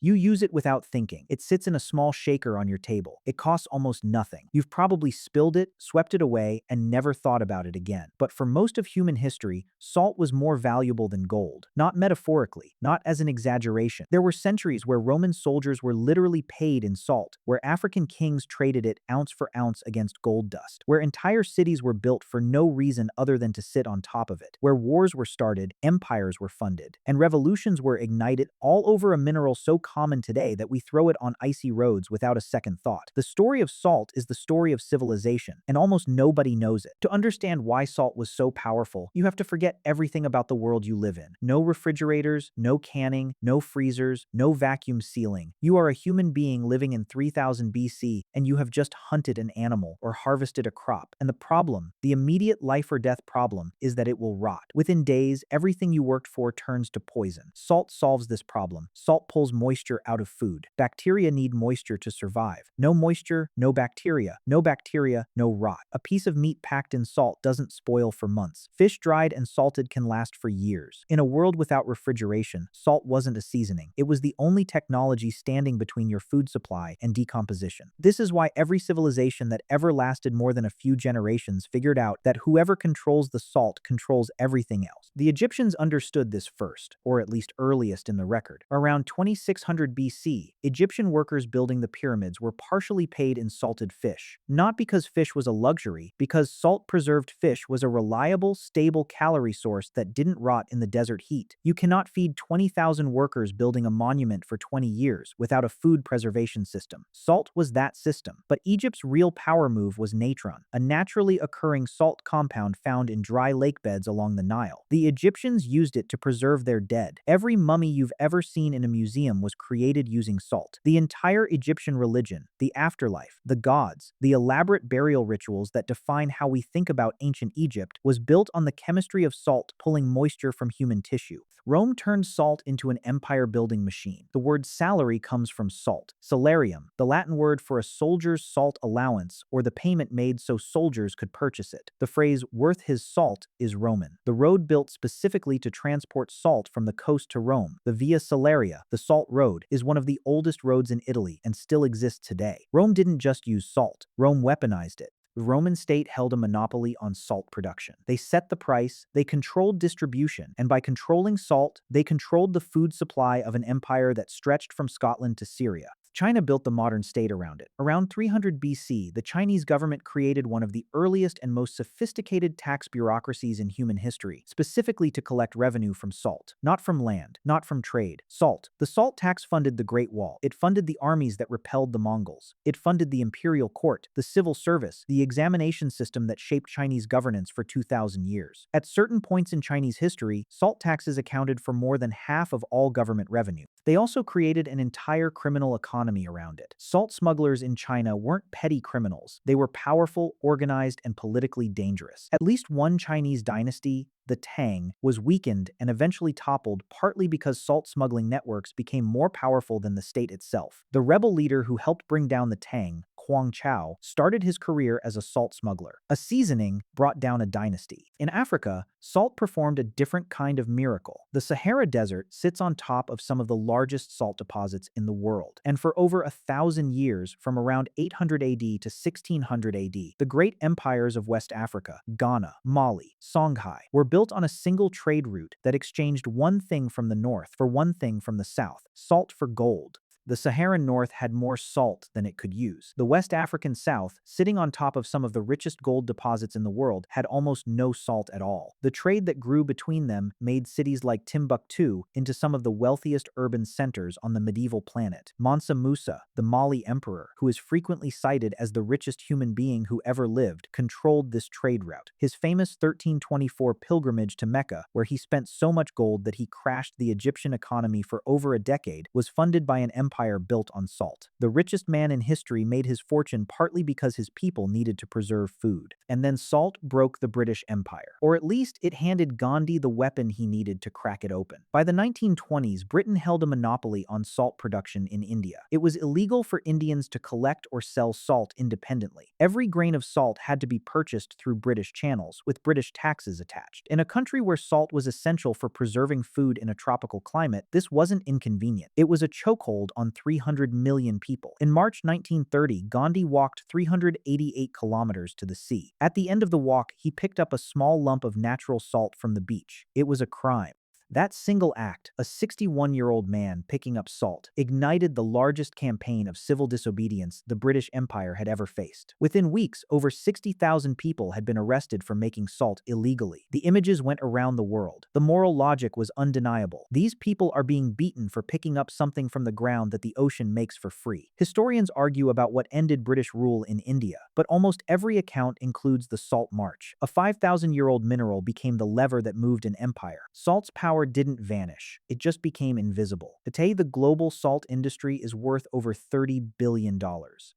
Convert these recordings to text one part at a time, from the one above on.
You use it without thinking. It sits in a small shaker on your table. It costs almost nothing. You've probably spilled it, swept it away, and never thought about it again. But for most of human history, salt was more valuable than gold. Not metaphorically, not as an exaggeration. There were centuries where Roman soldiers were literally paid in salt, where African kings traded it ounce for ounce against gold dust, where entire cities were built for no reason other than to sit on top of it, where wars were started, empires were funded, and revolutions were ignited all over a mineral so common today that we throw it on icy roads without a second thought. The story of salt is the story of civilization, and almost nobody knows it. To understand why salt was so powerful, you have to forget everything about the world you live in. No refrigerators, no canning, no freezers, no vacuum sealing. You are a human being living in 3000 BC, and you have just hunted an animal or harvested a crop. And the problem, the immediate life or death problem, is that it will rot. Within days, everything you worked for turns to poison. Salt solves this problem. Salt pulls moisture out of food. Bacteria need moisture to survive. No moisture, no bacteria. No bacteria, no rot. A piece of meat packed in salt doesn't spoil for months. Fish dried and salted can last for years. In a world without refrigeration, salt wasn't a seasoning. It was the only technology standing between your food supply and decomposition. This is why every civilization that ever lasted more than a few generations figured out that whoever controls the salt controls everything else. The Egyptians understood this first, or at least earliest in the record. Around 2600 BC, Egyptian workers building the pyramids were partially paid in salted fish. Not because fish was a luxury, because salt-preserved fish was a reliable, stable calorie source that didn't rot in the desert heat. You cannot feed 20,000 workers building a monument for 20 years without a food preservation system. Salt was that system. But Egypt's real power move was natron, a naturally occurring salt compound found in dry lake beds along the Nile. The Egyptians used it to preserve their dead. Every mummy you've ever seen in a museum was created using salt. The entire Egyptian religion, the afterlife, the gods, the elaborate burial rituals that define how we think about ancient Egypt was built on the chemistry of salt pulling moisture from human tissue. Rome turned salt into an empire-building machine. The word salary comes from salt, salarium, the Latin word for a soldier's salt allowance or the payment made so soldiers could purchase it. The phrase worth his salt is Roman. The road built specifically to transport salt from the coast to Rome, the Via Salaria, the Salt Road, is one of the oldest roads in Italy and still exists today. Rome didn't just use salt, Rome weaponized it. The Roman state held a monopoly on salt production. They set the price, they controlled distribution, and by controlling salt, they controlled the food supply of an empire that stretched from Scotland to Syria. China built the modern state around it. Around 300 BC, the Chinese government created one of the earliest and most sophisticated tax bureaucracies in human history, specifically to collect revenue from salt. Not from land, not from trade. Salt. The salt tax funded the Great Wall. It funded the armies that repelled the Mongols. It funded the imperial court, the civil service, the examination system that shaped Chinese governance for 2,000 years. At certain points in Chinese history, salt taxes accounted for more than half of all government revenue. They also created an entire criminal economy around it. Salt smugglers in China weren't petty criminals. They were powerful, organized, and politically dangerous. At least one Chinese dynasty, the Tang, was weakened and eventually toppled partly because salt smuggling networks became more powerful than the state itself. The rebel leader who helped bring down the Tang, Huang Chao, started his career as a salt smuggler. A seasoning brought down a dynasty. In Africa, salt performed a different kind of miracle. The Sahara Desert sits on top of some of the largest salt deposits in the world. And for over 1,000 years, from around 800 AD to 1600 AD, the great empires of West Africa, Ghana, Mali, Songhai, were built on a single trade route that exchanged one thing from the north for one thing from the south, salt for gold. The Saharan North had more salt than it could use. The West African South, sitting on top of some of the richest gold deposits in the world, had almost no salt at all. The trade that grew between them made cities like Timbuktu into some of the wealthiest urban centers on the medieval planet. Mansa Musa, the Mali emperor, who is frequently cited as the richest human being who ever lived, controlled this trade route. His famous 1324 pilgrimage to Mecca, where he spent so much gold that he crashed the Egyptian economy for over a decade, was funded by an empire empire built on salt. The richest man in history made his fortune partly because his people needed to preserve food. And then salt broke the British Empire. Or at least it handed Gandhi the weapon he needed to crack it open. By the 1920s, Britain held a monopoly on salt production in India. It was illegal for Indians to collect or sell salt independently. Every grain of salt had to be purchased through British channels, with British taxes attached. In a country where salt was essential for preserving food in a tropical climate, this wasn't inconvenient. It was a chokehold on 300 million people. In March 1930, Gandhi walked 388 kilometers to the sea. At the end of the walk, he picked up a small lump of natural salt from the beach. It was a crime. That single act, a 61-year-old man picking up salt, ignited the largest campaign of civil disobedience the British Empire had ever faced. Within weeks, over 60,000 people had been arrested for making salt illegally. The images went around the world. The moral logic was undeniable. These people are being beaten for picking up something from the ground that the ocean makes for free. Historians argue about what ended British rule in India, but almost every account includes the Salt March. A 5,000-year-old mineral became the lever that moved an empire. Salt's power didn't vanish, it just became invisible. Today, the global salt industry is worth over $30 billion.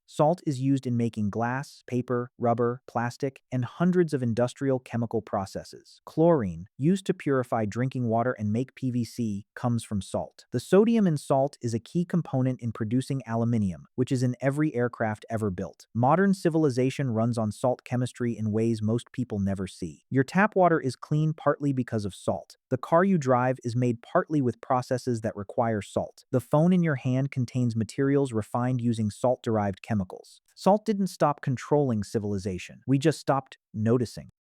Salt is used in making glass, paper, rubber, plastic, and hundreds of industrial chemical processes. Chlorine, used to purify drinking water and make PVC, comes from salt. The sodium in salt is a key component in producing aluminium, which is in every aircraft ever built. Modern civilization runs on salt chemistry in ways most people never see. Your tap water is clean partly because of salt. The car you drive is made partly with processes that require salt. The phone in your hand contains materials refined using salt-derived chemicals. Salt didn't stop controlling civilization. We just stopped noticing.